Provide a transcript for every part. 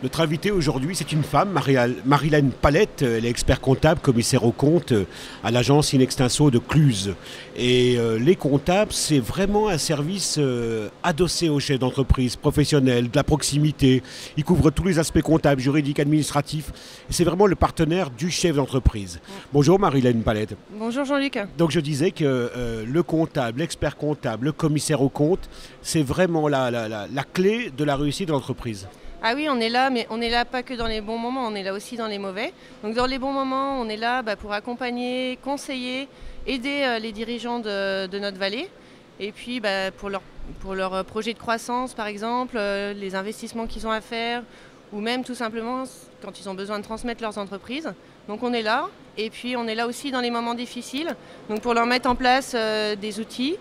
Notre invitée aujourd'hui, c'est une femme, Marilène Palette. Elle est expert comptable, commissaire aux comptes à l'agence Inextinso de Cluses. Et les comptables, c'est vraiment un service adossé aux chefs d'entreprise, professionnels, de la proximité. Ils couvrent tous les aspects comptables, juridiques, administratifs. Et c'est vraiment le partenaire du chef d'entreprise. Bonjour Marilène Palette. Bonjour Jean-Luc. Donc je disais que le comptable, l'expert comptable, le commissaire aux comptes, c'est vraiment la clé de la réussite de l'entreprise. Ah oui, on est là, mais on n'est là pas que dans les bons moments, on est là aussi dans les mauvais. Donc dans les bons moments, on est là pour accompagner, conseiller, aider les dirigeants de notre vallée. Et puis pour leur projet de croissance, par exemple, les investissements qu'ils ont à faire, ou même tout simplement quand ils ont besoin de transmettre leurs entreprises. Donc on est là, et puis on est là aussi dans les moments difficiles, donc pour leur mettre en place des outils,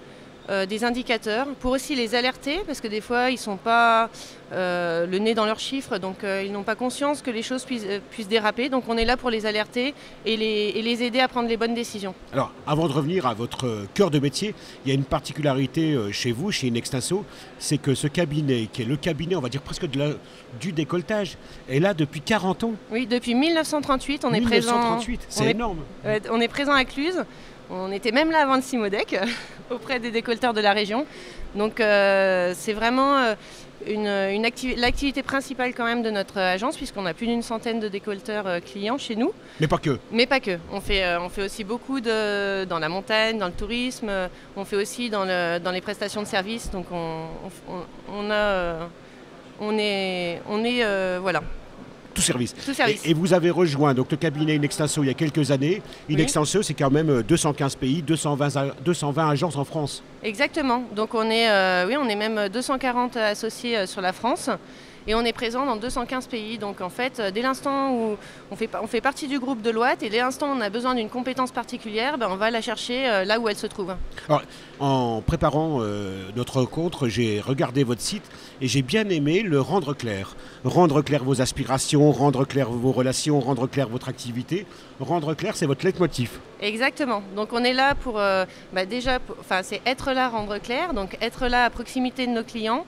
des indicateurs, pour aussi les alerter, parce que des fois ils ne sont pas le nez dans leurs chiffres, donc ils n'ont pas conscience que les choses puissent déraper. Donc on est là pour les alerter et les aider à prendre les bonnes décisions. Alors, avant de revenir à votre cœur de métier, il y a une particularité chez vous, chez Inextinso, c'est que ce cabinet, qui est le cabinet, on va dire presque du décolletage, est là depuis 40 ans. Oui, depuis 1938, on est 1938, c'est énorme. On est présent à Cluses. On était même là avant le Cimodec, auprès des décolleteurs de la région. Donc c'est vraiment l'activité principale quand même de notre agence, puisqu'on a plus d'une centaine de décolleteurs clients chez nous. Mais pas que. Mais pas que. On fait aussi beaucoup dans la montagne, dans le tourisme. On fait aussi dans les prestations de services. Donc voilà. Tout service. Tout service. Et vous avez rejoint donc, le cabinet Inextinso il y a quelques années. Inextinso, c'est quand même 215 pays, 220 agences en France. Exactement. Donc on est même 240 associés sur la France. Et on est présent dans 215 pays. Donc en fait, dès l'instant où on fait partie du groupe Deloitte, et dès l'instant où on a besoin d'une compétence particulière, on va la chercher là où elle se trouve. Alors, en préparant notre rencontre, j'ai regardé votre site et j'ai bien aimé le rendre clair. Rendre clair vos aspirations, rendre clair vos relations, rendre clair votre activité. Rendre clair, c'est votre leitmotiv. Exactement. Donc on est là pour c'est être là, rendre clair. Donc être là à proximité de nos clients,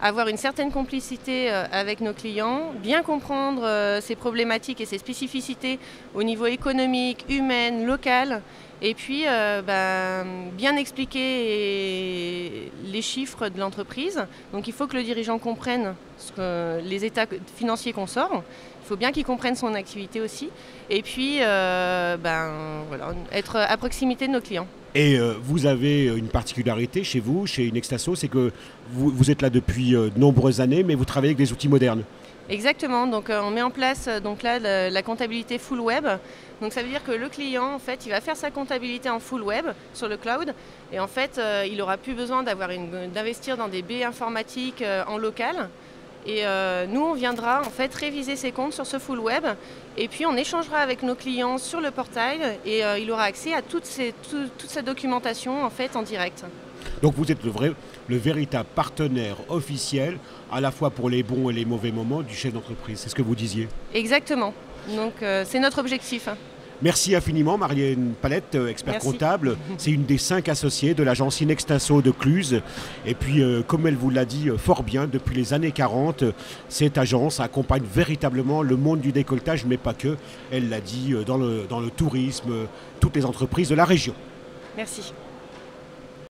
avoir une certaine complicité avec nos clients, bien comprendre ces problématiques et ces spécificités au niveau économique, humain, local, et puis bien expliquer les chiffres de l'entreprise. Donc il faut que le dirigeant comprenne les états financiers qu'on sort. Il faut bien qu'il comprenne son activité aussi. Et puis être à proximité de nos clients. Et vous avez une particularité chez vous, chez Inextinso, c'est que vous êtes là depuis de nombreuses années, mais vous travaillez avec des outils modernes. Exactement, donc on met en place la comptabilité full web. Donc ça veut dire que le client, en fait, il va faire sa comptabilité en full web sur le cloud. Et en fait, il n'aura plus besoin d'investir dans des baies informatiques en local. Et nous, on viendra en fait réviser ses comptes sur ce full web. Et puis on échangera avec nos clients sur le portail et il aura accès à toute cette documentation en fait en direct. Donc vous êtes le véritable partenaire officiel, à la fois pour les bons et les mauvais moments du chef d'entreprise. C'est ce que vous disiez. Exactement. Donc c'est notre objectif. Merci infiniment Marilène Palette, expert comptable. C'est une des 5 associées de l'agence Inextinso de Cluses. Et puis, comme elle vous l'a dit fort bien, depuis les années 40, cette agence accompagne véritablement le monde du décolletage, mais pas que. Elle l'a dit dans le tourisme, toutes les entreprises de la région. Merci.